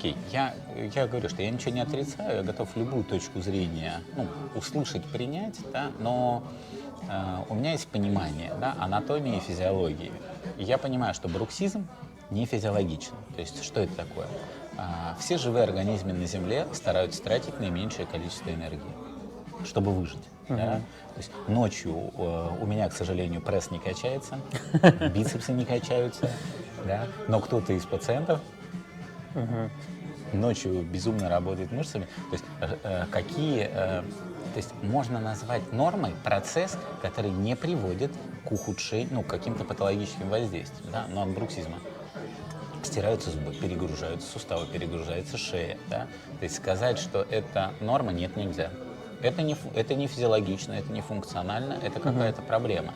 окей, я говорю, что я ничего не отрицаю, я готов любую точку зрения услышать, принять, да, но у меня есть понимание, да, анатомии и физиологии. И я понимаю, что бруксизм не физиологичен. То есть что это такое? Все живые организмы на Земле стараются тратить наименьшее количество энергии, чтобы выжить. Да? То есть ночью у меня, к сожалению, пресс не качается, бицепсы не качаются, да? Но кто-то из пациентов ночью безумно работает мышцами. То есть то есть можно назвать нормой процесс, который не приводит к ухудшению, к каким-то патологическим воздействиям, да? Но от бруксизма стираются зубы, перегружаются суставы, перегружается шея. Да? То есть сказать, что это норма, нет, нельзя. Это не физиологично, это не функционально, это какая-то проблема.